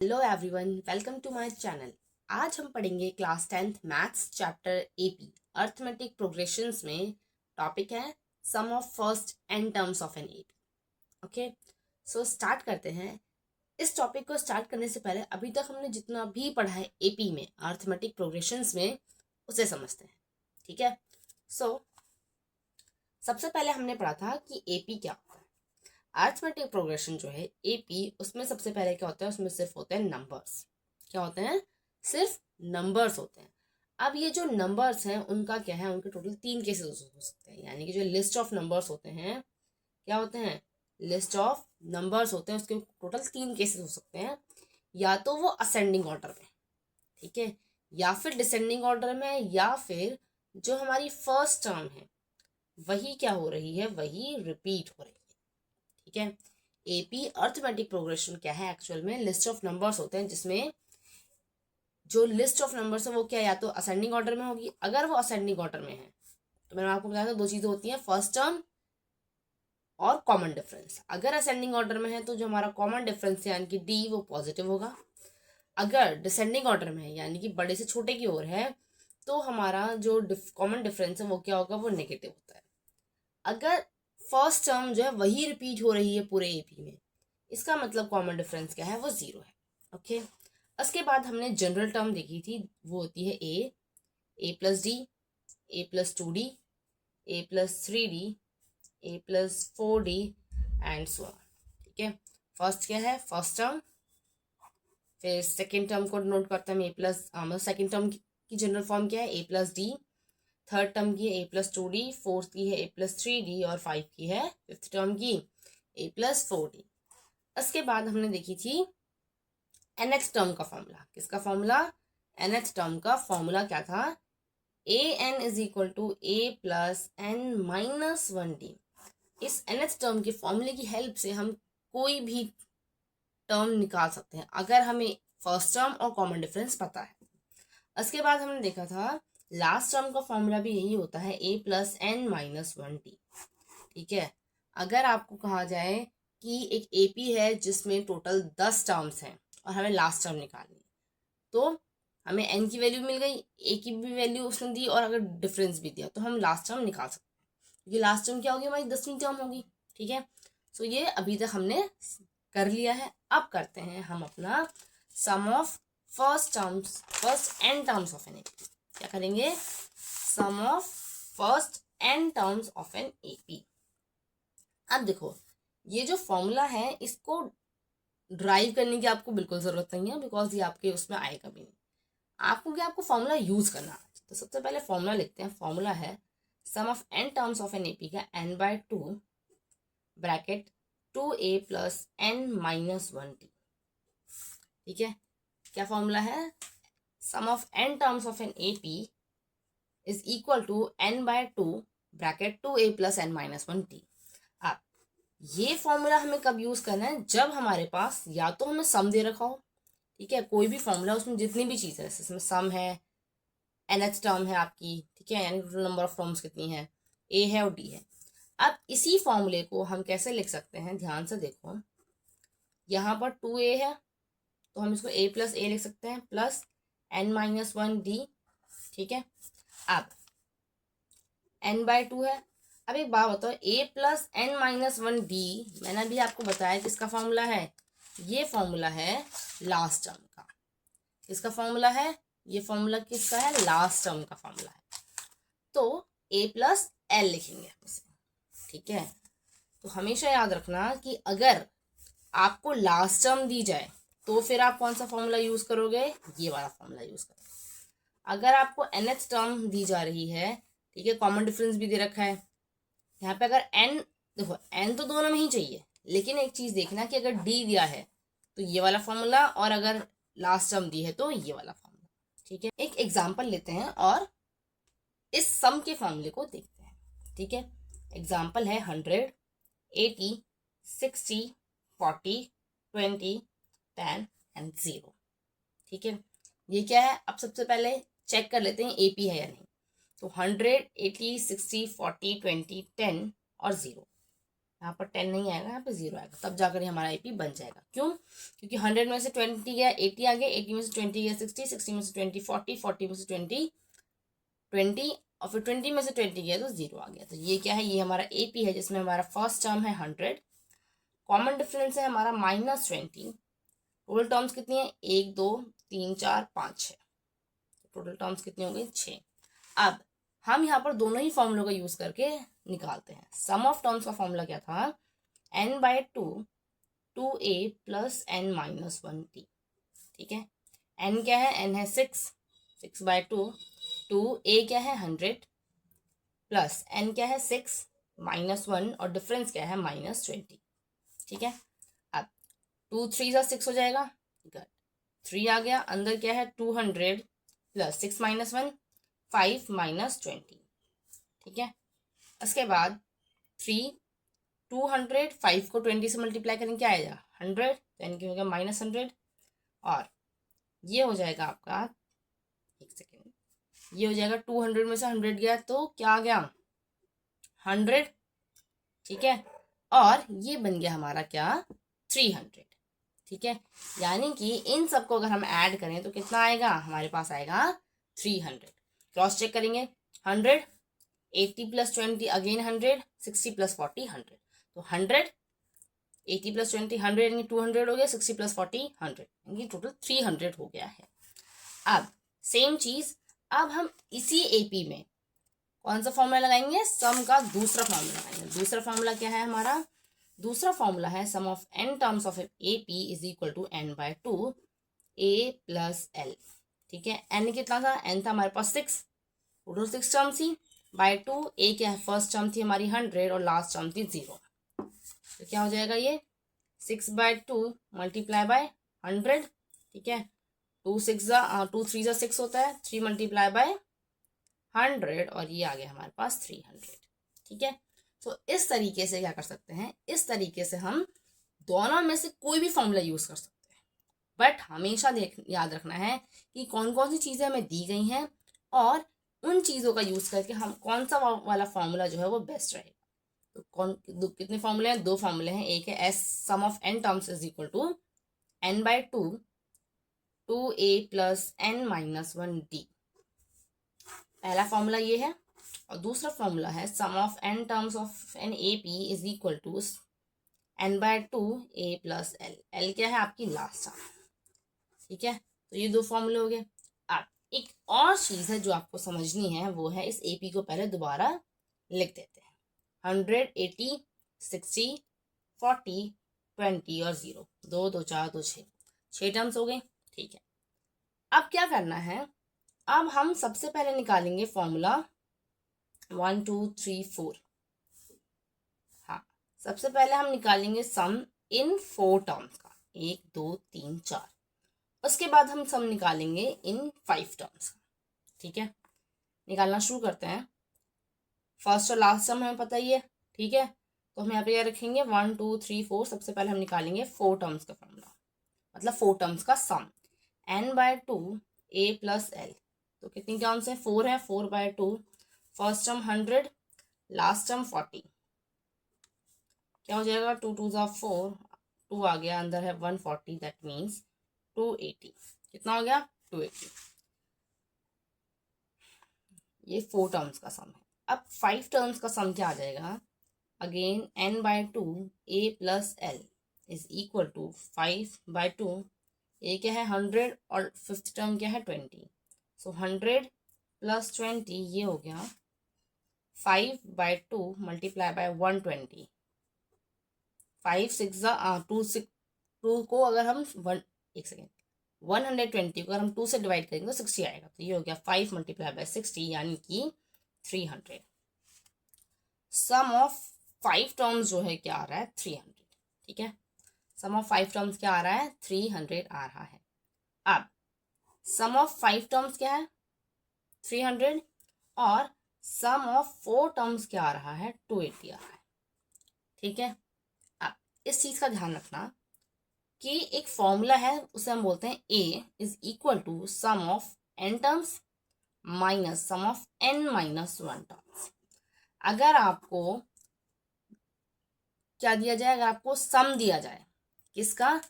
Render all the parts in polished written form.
Hello everyone, welcome to my channel. आज हम पढ़ेंगे class 10th maths chapter AP arithmetic progressions में। Topic है sum of first n terms of an AP. Okay, so start करते हैं। इस topic को स्टार्ट करने से पहले अभी तक हमने जितना भी पढ़ा है एपी में, अर्थमेटिक प्रोग्रेशंस में, उसे समझते हैं। ठीक है, सो सबसे पहले हमने पढ़ा था कि एपी क्या होता है। अर्थमेटिक प्रोग्रेशन जो है एपी, उसमें सबसे पहले क्या होता है, उसमें सिर्फ होते हैं नंबर्स। क्या होते हैं? सिर्फ नंबर्स होते हैं। अब ये जो नंबर्स हैं उनका क्या है, उनके टोटल 3 केसेस हो सकते हैं। यानी कि जो लिस्ट ऑफ नंबर्स होते हैं, क्या होते हैं? लिस्ट ऑफ नंबर्स होते हैं, उसके टोटल 3 केसेस हो सकते हैं। या तो वो असेंडिंग ऑर्डर में, ठीक है, या फिर डिसेंडिंग ऑर्डर में, या फिर जो हमारी फर्स्ट टर्म है वही क्या हो रही है, वही रिपीट हो रही है। ठीक है, एपी अर्थमेटिक प्रोग्रेशन क्या है, एक्चुअल में लिस्ट ऑफ नंबर्स होते हैं, जिसमें जो लिस्ट ऑफ नंबर्स है वो क्या, या तो असेंडिंग ऑर्डर में होगी। अगर वो असेंडिंग ऑर्डर में है तो मैंने आपको बताया था 2 चीजें होती हैं, फर्स्ट टर्म और कॉमन डिफरेंस। अगर असेंडिंग ऑर्डर में है तो जो हमारा कॉमन डिफरेंस है यानी कि डी, वो पॉजिटिव होगा। अगर डिसेंडिंग ऑर्डर में है यानी कि बड़े से छोटे की ओर है, तो हमारा जो कॉमन डिफरेंस है वो क्या होगा, वो नेगेटिव होता है। अगर फर्स्ट टर्म जो है वही रिपीट हो रही है पूरे एपी में, इसका मतलब कॉमन डिफरेंस क्या है, वो 0 है। ओके, उसके बाद हमने जनरल टर्म देखी थी, वो होती है a plus d, a plus 2d, a plus 3d, a plus 4d and so on. ठीक है, फर्स्ट क्या है, फर्स्ट टर्म। फिर सेकेंड टर्म को नोट करते हैं ए प्लस, सेकेंड टर्म की जनरल फॉर्म क्या है, a plus d. Third term की है ए प्लस 2d, फोर्थ की है ए प्लस 3d, और फाइव की है फिफ्थ टर्म की ए प्लस 4d। उसके बाद हमने देखी थी nth टर्म का फॉर्मूला। किसका फॉर्मूला? nth टर्म का फॉर्मूला क्या था? A n is equal to a plus n minus 1d। इस nth टर्म के फॉर्मूले की हेल्प से हम कोई भी टर्म निकाल सकते हैं, अगर हमें फर्स्ट टर्म और कॉमन डिफरेंस पता है। उसके बाद हमने देखा था लास्ट टर्म का फॉर्मूला भी यही होता है, a plus n minus 1d। ठीक है, अगर आपको कहा जाए कि एक एपी है जिसमें टोटल 10 टर्म्स हैं और हमें लास्ट टर्म निकालनी है, तो हमें एन की वैल्यू मिल गई, ए की भी वैल्यू उसने दी, और अगर डिफरेंस भी दिया तो हम लास्ट टर्म निकाल सकते हैं, क्योंकि लास्ट टर्म क्या होगी, हमारी 10वीं टर्म होगी। ठीक है, सो ये अभी तक हमने कर लिया है। अब करते हैं हम अपना sum of first n terms of an AP. क्या करेंगे? Sum of first n terms of an AP. अब देखो, ये जो फॉर्मूला है इसको ड्राइव करने की आपको बिल्कुल जरूरत नहीं है, बिकॉज ये आपके उसमें आएगा भी नहीं। आपको क्या, आपको फॉर्मूला यूज करना है। तो सबसे पहले फॉर्मूला लिखते हैं। फॉर्मूला है sum of n terms of an AP का n/2 bracket 2a plus n minus 1t। ठीक है, क्या फॉर्मूला है? Sum of n terms of an AP is equal to n/2 bracket 2a plus n minus 1t। अब ये formula हमें कब use करना है? जब हमारे पास या तो हमें सम दे रखा हो, ठीक है, कोई भी फॉर्मूला, उसमें जितनी भी चीज़ है, इसमें सम है, nth टर्म है आपकी, ठीक है, यानी टोटल नंबर ऑफ टर्म्स कितनी है, ए है और डी है। अब इसी फॉर्मूले को हम कैसे लिख सकते हैं, ध्यान से देखो। यहाँ पर 2a है तो हम इसको a प्लस ए लिख सकते हैं, प्लस n माइनस 1d। ठीक है, अब n/2 है। अब एक बात बताओ, a plus n minus 1d, मैंने अभी आपको बताया किसका फॉर्मूला है? ये फॉर्मूला है लास्ट टर्म का। किसका फॉर्मूला है? ये फॉर्मूला किसका है? लास्ट टर्म का फॉर्मूला है। तो a प्लस एल लिखेंगे हम इसे। ठीक है, तो हमेशा याद रखना कि अगर आपको लास्ट टर्म दी जाए तो फिर आप कौन सा फॉर्मूला यूज करोगे? ये वाला फॉर्मूला यूज करोगे। अगर आपको nth टर्म दी जा रही है, ठीक है, कॉमन डिफरेंस भी दे रखा है यहाँ पे, अगर n, देखो n तो दोनों में ही चाहिए, लेकिन एक चीज देखना कि अगर d दिया है तो ये वाला फॉर्मूला, और अगर लास्ट टर्म दी है तो ये वाला फॉर्मूला। ठीक है, एक एग्जांपल लेते हैं और इस सम के फॉर्मूले को देखते हैं। ठीक है, एग्जांपल है 100, 80, 60, 40, 20, 10 एंड 0। ठीक है, ये क्या है? अब सबसे पहले चेक कर लेते हैं एपी है या नहीं। तो 100, 80, 60, 40, 20, 10 और 0, यहाँ पर 10 नहीं आएगा, यहाँ पे 0 आएगा, तब जाकर हमारा AP बन जाएगा। क्यों? क्योंकि 100 में से 20 गया 80 आ गया, 80 में से 20 गया 60, 60 में से 20 40, 40 में से 20 और फिर 20 में से 20 गया तो 0 आ गया। तो ये क्या है? ये हमारा AP है जिसमें हमारा फर्स्ट टर्म है 100, कॉमन डिफरेंस है हमारा -20। टोटल टर्म्स कितनी है? 1 2 3 4 5 6। टोटल टर्म्स कितनी हो गई? 6। अब हम यहाँ पर दोनों ही फॉर्मूलों का यूज करके निकालते हैं। सम ऑफ टर्म्स का फॉर्मूला क्या था? n/2 2a + n-1t। ठीक है, n क्या है? n है 6, 6/2, 2a क्या है? 100 प्लस n क्या है? 6 -1 और डिफरेंस क्या है? -20। ठीक है, अब 2 3 जा 6 हो जाएगा, 3 आ गया, अंदर क्या है? 200 प्लस 6 -1 5 -20। ठीक है, उसके बाद 3 200 5 को 20 से मल्टीप्लाई करेंगे, क्या आएगा? 100, तो यानी कि हो गया -100 और ये हो जाएगा आपका, एक सेकेंड, ये हो जाएगा 200 में से 100 गया तो क्या आ गया? 100। ठीक है, और ये बन गया हमारा क्या? 300। ठीक है, यानी कि इन सबको अगर हम ऐड करें तो कितना आएगा? हमारे पास आएगा 300। क्रॉस चेक करेंगे, 100 80 + 20 अगेन 100, 60 + 40 100, तो 100 80 + 20 100 यानी 200 हो गया, 60 + 40 100 यानी टोटल 300 हो गया है। अब सेम चीज, अब हम इसी AP में कौन सा फॉर्मूला लगाएंगे? सम का दूसरा फॉर्मूला लगाएंगे। दूसरा फॉर्मूला क्या है हमारा? दूसरा फॉर्मूला है sum of n terms of AP = n/2 a + l। ठीक है, n कितना था? n था हमारे पास 6, टोटल 6 टर्म थी, बाय 2 a क्या है? फर्स्ट टर्म थी हमारी 100 और लास्ट टर्म थी 0, तो क्या हो जाएगा? ये 6/2 मल्टीप्लाई बाय 100। ठीक है, 2 3 जा 6 होता है, 3 मल्टीप्लाई बाय 100 और ये आ गया हमारे पास 300। ठीक है, तो इस तरीके से क्या कर सकते हैं? इस तरीके से हम दोनों में से कोई भी फॉर्मूला यूज कर सकते हैं, बट हमेशा याद रखना है कि कौन कौन सी चीजें हमें दी गई हैं और उन चीजों का यूज करके हम कौन सा वाला फॉर्मूला जो है वो बेस्ट रहेगा। तो कितने फॉर्मूले हैं? 2 फॉर्मूले हैं। एक है S sum of n terms = n/2 2a + n-1d, पहला फॉर्मूला ये है, और दूसरा फॉर्मूला है sum of n terms of an AP = n/2 a + l। l क्या है? आपकी लास्ट टर्म। ठीक है, तो ये 2 फॉर्मूले हो गए। अब एक और चीज है जो आपको समझनी है, वो है इस AP को पहले दोबारा लिख देते हैं। 100 80 60 40 20 और 0, 2 2 4 2 6 टर्म्स हो गए। ठीक है, अब क्या करना है? अब हम सबसे पहले निकालेंगे फॉर्मूला 1 2 3 4। हाँ, सबसे पहले हम निकालेंगे सम इन 4 टर्म्स का, 1 2 3 4। उसके बाद हम सम निकालेंगे इन 5 टर्म्स का। ठीक है, निकालना शुरू करते हैं। फर्स्ट और लास्ट सम हमें पता ही है। ठीक है, तो हम यहाँ पे क्या रखेंगे? 1 2 3 4। सबसे पहले हम निकालेंगे 4 टर्म्स का फॉर्मूला, मतलब 4 टर्म्स का सम, n/2 a + l। तो कितनी टर्म्स है? 4 है, 4/2, फर्स्ट टर्म 100, लास्ट टर्म 40, क्या हो जाएगा? 2 2 जा 4, 2 आ गया, अंदर है 140, दैट मीन्स 280। कितना हो गया? 280। ये 4 टर्म्स का सम है। अब 5 टर्म्स का सम क्या आ जाएगा? Again n/2 a + l = 5/2। ए क्या है? 100 और फिफ्थ टर्म क्या है? 20, सो 100 + 20 ये हो गया 5/2 मल्टीप्लाई बाय 120। 5 6 2 को अगर हम 120 को अगर हम 2 से डिवाइड करेंगे तो 60 आएगा, तो ये हो गया 5 मल्टीप्लाई बाय 60 यानी कि 300। सम ऑफ 5 टर्म्स जो है क्या आ रहा है? 300। ठीक है, सम ऑफ 5 टर्म्स क्या आ रहा है? 300 आ रहा है। अब सम ऑफ 5 टर्म्स क्या है? 300, और सम ऑफ 4 टर्म्स क्या आ रहा है? 280 आ रहा है। ठीक है, अब इस चीज का ध्यान रखना कि एक फॉर्मूला है, उसे हम बोलते हैं A = sum of n terms minus sum of n - 1 terms. अगर आपको क्या दिया जाए, अगर आपको सम दिया जाए किसका,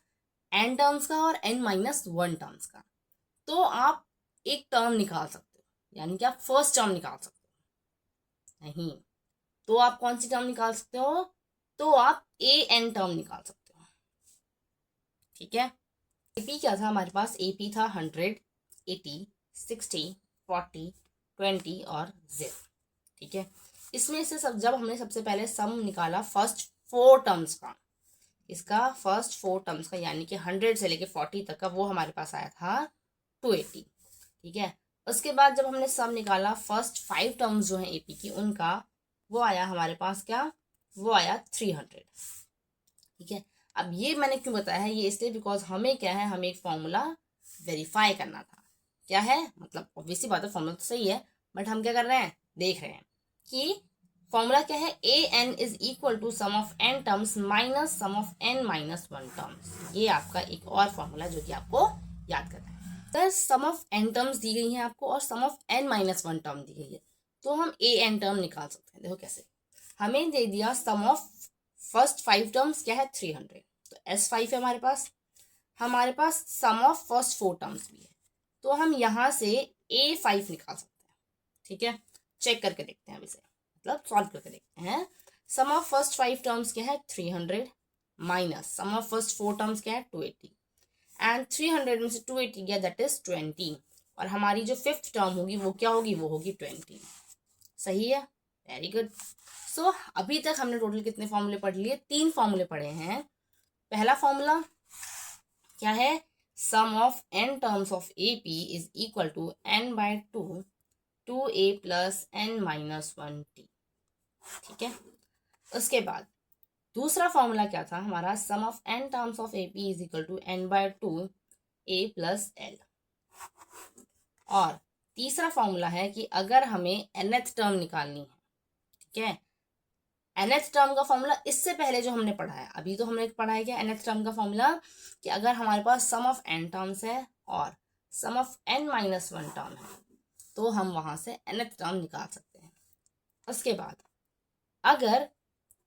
n टर्म्स का और n-1 टर्म्स का, तो आप एक टर्म निकाल सकते हो, यानी कि आप फर्स्ट टर्म निकाल सकते हो। नहीं तो आप कौन सी टर्म निकाल सकते हो, तो आप an टर्म निकाल सकते हो। ठीक है, एपी क्या था हमारे पास, एपी था 100, 80, 60, 40, 20 और 0। ठीक है, इसमें से सब जब हमने सबसे पहले सम निकाला फर्स्ट 4 टर्म्स का, इसका फर्स्ट 4 टर्म्स का यानी कि 100 से लेके 40 तक का, वो हमारे पास आया था 280। ठीक है, उसके बाद जब हमने सम निकाला फर्स्ट 5 टर्म्स जो हैं एपी की उनका, वो आया हमारे पास क्या, वो आया 300। ठीक है, अब ये मैंने क्यों बताया है, ये इसलिए बिकॉज हमें क्या है, हमें एक फॉर्मूला वेरीफाई करना था। क्या है, मतलब ऑब्वियसली बात है, फॉर्मूला तो सही है, बट हम क्या कर रहे हैं, देख रहे हैं कि फॉर्मूला क्या है, a n is equal to sum of n terms minus sum of n-1 terms. ये आपका एक और फॉर्मूला जो कि आपको याद करना है। तो सम ऑफ n टर्म्स दी गई है आपको और सम ऑफ n-1 टर्म दी गई है, तो हम ए एन टर्म निकाल सकते हैं। देखो कैसे, हमें दे दिया सम ऑफ फर्स्ट 5 टर्म्स क्या है 300, तो S5 है हमारे पास सम ऑफ फर्स्ट 4 टर्म्स भी है, तो हम यहाँ से A5 निकाल सकते हैं। ठीक है, चेक करके देखते हैं अब इसे, मतलब सॉल्व करके देखते हैं। सम ऑफ फर्स्ट 5 टर्म्स क्या है 300 minus sum of first 4 terms क्या है 280, एंड 300 में से 280 गया दैट इज 20, और हमारी जो 5th टर्म होगी वो क्या होगी, वो होगी 20। सही है, वेरी गुड। सो अभी तक हमने टोटल कितने फॉर्मूले पढ़ लिए, 3 फॉर्मूले पढ़े हैं। पहला फॉर्मूला क्या है, sum of n terms of AP is equal to n/2 2a plus n-1t। ठीक है, उसके बाद दूसरा फॉर्मूला क्या था हमारा, sum of n terms of AP is equal to n/2 a plus l। और तीसरा फॉर्मूला है कि अगर हमें nth टर्म निकालनी है, ठीक है, nth टर्म का फॉर्मूला इससे पहले जो हमने पढ़ा है, अभी तो हमने पढ़ा है क्या nth टर्म का फॉर्मूला, कि अगर हमारे पास सम ऑफ n टर्म्स है और सम ऑफ n-1 टर्म है, तो हम वहां से nth टर्म निकाल सकते हैं। उसके बाद अगर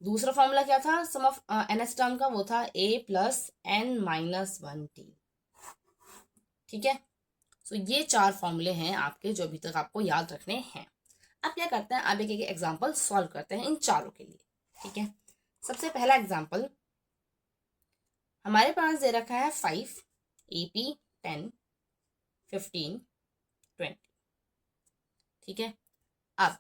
दूसरा फॉर्मूला क्या था सम ऑफ nth टर्म का, वो था a प्लस n-1t। ठीक है, सो ये 4 फॉर्मूले हैं आपके जो अभी तक आपको याद रखने हैं। अब क्या करते हैं, अब एक एग्जाम्पल सॉल्व करते हैं इन चारों के लिए। ठीक है, सबसे पहला एग्जाम्पल हमारे पास दे रखा है 5 AP 10 15 20। ठीक है, अब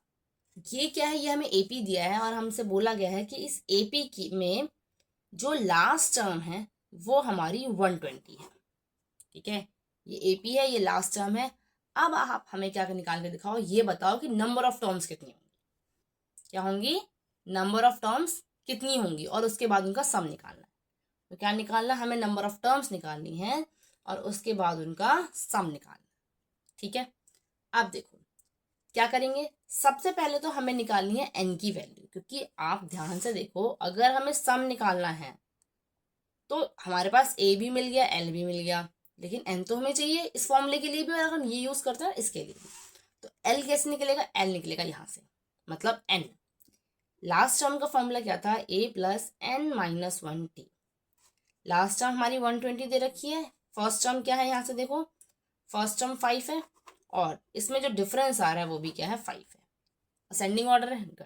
ये क्या है, ये हमें AP दिया है और हमसे बोला गया है कि इस AP की में जो लास्ट टर्म है वो हमारी 120 है। ठीक है, ये AP है, ये लास्ट टर्म है। अब आप हमें क्या निकाल के दिखाओ, ये बताओ कि नंबर ऑफ टर्म्स कितनी होंगी, क्या होंगी, नंबर ऑफ टर्म्स कितनी होंगी, और उसके बाद उनका सम निकालना है। तो क्या निकालना, हमें नंबर ऑफ टर्म्स निकालनी है और उसके बाद उनका सम निकालना। ठीक है, अब देखो क्या करेंगे, सबसे पहले तो हमें निकालनी है n की वैल्यू, क्योंकि आप ध्यान से देखो अगर हमें सम निकालना है तो हमारे पास a भी मिल गया l भी मिल गया, लेकिन n तो हमें चाहिए इस फॉर्मूले के लिए भी, और अगर हम ये यूज करते हैं इसके लिए भी, तो l कैसे निकलेगा, l निकलेगा यहाँ से, मतलब n। लास्ट टर्म का फॉर्मूला क्या था, a plus n-1t। Last term हमारी 120 दे रखी है, फर्स्ट टर्म क्या है यहाँ से देखो, फर्स्ट टर्म 5 है और इसमें जो डिफरेंस आ रहा है वो भी क्या है 5 है, असेंडिंग ऑर्डर है इनका।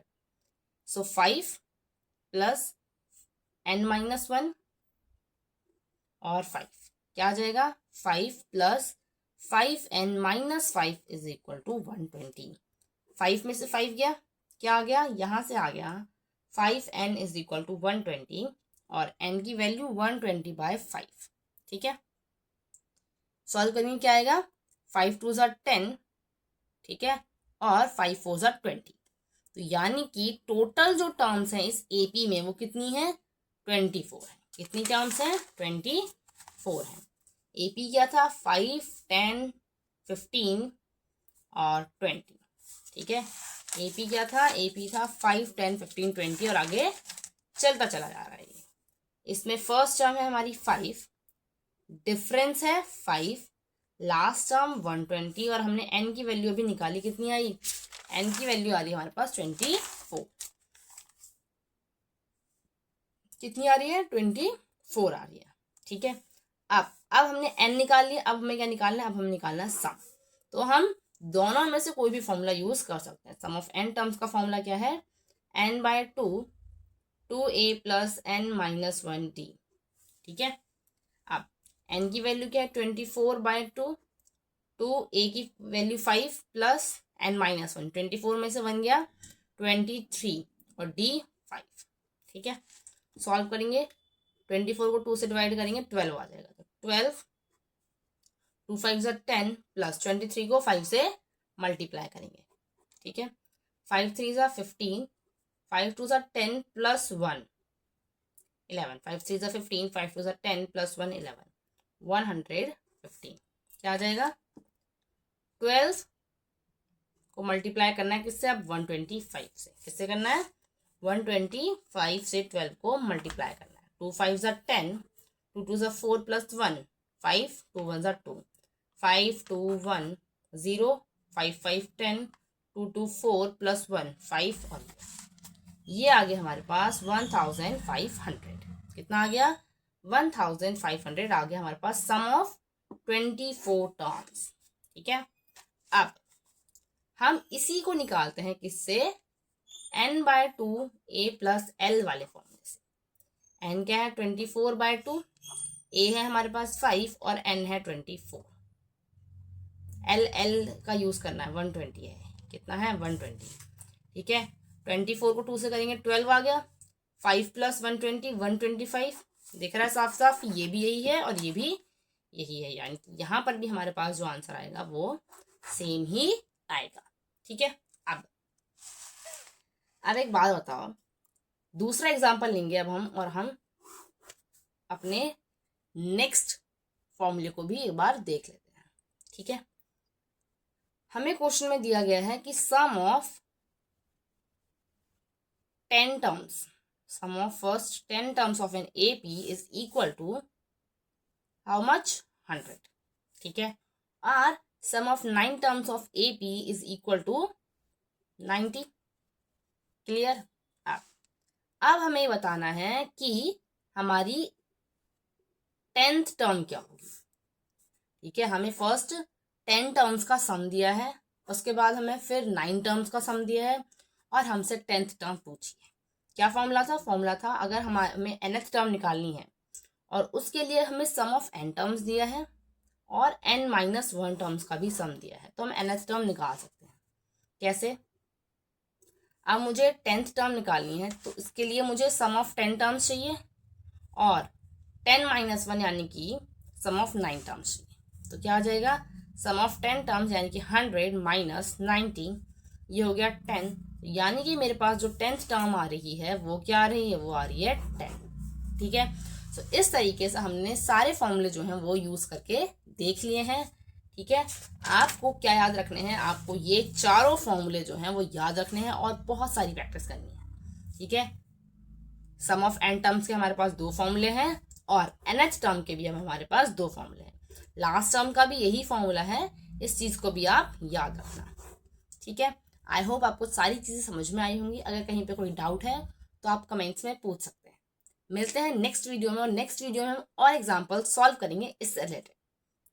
सो 5 प्लस n-1 और 5 क्या आ जाएगा, 5 plus 5n-5 is equal to 120। 5 में से 5 गया, क्या आ गया, यहाँ से आ गया 5n इज इक्वल टू 120 और n की वैल्यू 120/5। ठीक है, सॉल्व करेंगे क्या आएगा, 5 2 ज़ा 10, ठीक है, और 5 4 ज़ा 20। तो यानी कि टोटल जो टर्म्स हैं इस AP में वो कितनी है, 24 है। कितनी टर्म्स हैं, 24 है। AP क्या था, 5 10 15 और 20। ठीक है, AP क्या था, AP था 5 10 15 20 और आगे चलता चला जा रहा है। इसमें फर्स्ट टर्म है हमारी 5, डिफरेंस है 5, लास्ट टर्म 120 और हमने n की वैल्यू अभी निकाली, कितनी आई, n की वैल्यू आ रही है हमारे पास 24। कितनी आ रही है, 24 आ रही है। ठीक है, अब हमने n निकाल लिया, अब हमें क्या निकालना है, अब हमें निकालना है सम। तो हम दोनों में से कोई भी फॉर्मूला यूज कर सकते हैं। सम ऑफ n टर्म्स का फॉर्मूला क्या है, n/2 2a + n-1d। ठीक है, अब n की वैल्यू क्या है, 24/2, 2a की वैल्यू 5 + n-1, 24 में से 1 गया 23 और d 5। ठीक है, सॉल्व करेंगे, 24 को 2 से डिवाइड करेंगे 12 आ जाएगा। तो 12 2 5 10 + 23 को 5 से मल्टीप्लाई करेंगे। ठीक है, 5 3 15, 5 2 10 + 1 11, 5 3 15, 5 2 10 + 1 11, 115। क्या आ जाएगा, 12 को मल्टीप्लाई करना है किससे, अब 125 से। किससे करना है, 125 से 12 को मल्टीप्लाई करना है। 2 5 10, 2 2 4 + 1 5, 2 1 2, 5 2 1 0, 5 5 10, 2 2 4 + 1 5 और ये आ गया हमारे पास 1500। कितना आ गया, 1500 आ गया हमारे पास सम ऑफ 24 टर्म्स। ठीक है, अब हम इसी को निकालते हैं किससे, n/2 a + l वाले फॉर्मूले से। n क्या है, 24/2, a है हमारे पास 5 और n है 24। l का यूज करना है, 120 है। कितना है, 120। ठीक है, 24 को 2 से करेंगे 12 आ गया, 5 + 120 125। दिख रहा है साफ साफ, ये भी यही है और ये भी यही है, यानी कि यहाँ पर भी हमारे पास जो आंसर आएगा वो सेम ही आएगा। ठीक है, अब एक बात बताओ, दूसरा एग्जांपल लेंगे अब हम, और हम अपने नेक्स्ट फॉर्मूले को भी एक बार देख लेते हैं। ठीक है, हमें क्वेश्चन में दिया गया है कि sum of 10 terms, sum of first 10 terms of an AP is equal to how much, 100। ठीक है, और sum of 9 terms of AP is equal to 90। Clear. अब हमें बताना है कि हमारी 10th टर्म क्या होगी। ठीक है, हमें फर्स्ट 10 टर्म्स का सम दिया है, उसके बाद हमें फिर 9 टर्म्स का सम दिया है और हमसे 10th टर्म पूछी है। क्या फॉर्मूला था, फॉर्मूला था अगर हमें nth टर्म निकालनी है और उसके लिए हमें सम ऑफ n टर्म्स दिया है और n-1 टर्म्स का भी सम दिया है, तो हम nth टर्म निकाल सकते हैं। कैसे, अब मुझे 10th टर्म निकालनी है तो इसके लिए मुझे सम ऑफ 10 टर्म्स चाहिए और 10-1 यानी कि सम ऑफ 9 टर्म्स चाहिए। तो क्या आ जाएगा, सम ऑफ 10 टर्म्स यानी कि 100 - 90, ये हो गया 10। यानी कि मेरे पास जो 10th टर्म आ रही है वो क्या आ रही है, वो आ रही है 10। ठीक है, तो इस तरीके से हमने सारे फॉर्मूले जो हैं वो यूज करके देख लिए हैं। ठीक है, आपको क्या याद रखने हैं, आपको ये चारों फॉर्मूले जो हैं वो याद रखने हैं और बहुत सारी प्रैक्टिस करनी है। ठीक है, सम ऑफ n टर्म्स के हमारे पास 2 फॉर्मूले हैं और nth टर्म के भी हमारे पास 2 फॉर्मूले हैं। लास्ट टर्म का भी यही फॉर्मूला है, इस चीज को भी आप याद रखना। ठीक है, आई होप आपको सारी चीजें समझ में आई होंगी। अगर कहीं पे कोई डाउट है तो आप कमेंट्स में पूछ सकते हैं। मिलते हैं नेक्स्ट वीडियो में, और नेक्स्ट वीडियो में हम और एग्जाम्पल सॉल्व करेंगे इससे रिलेटेड।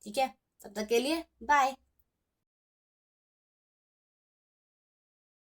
ठीक है, तब तक के लिए बाय।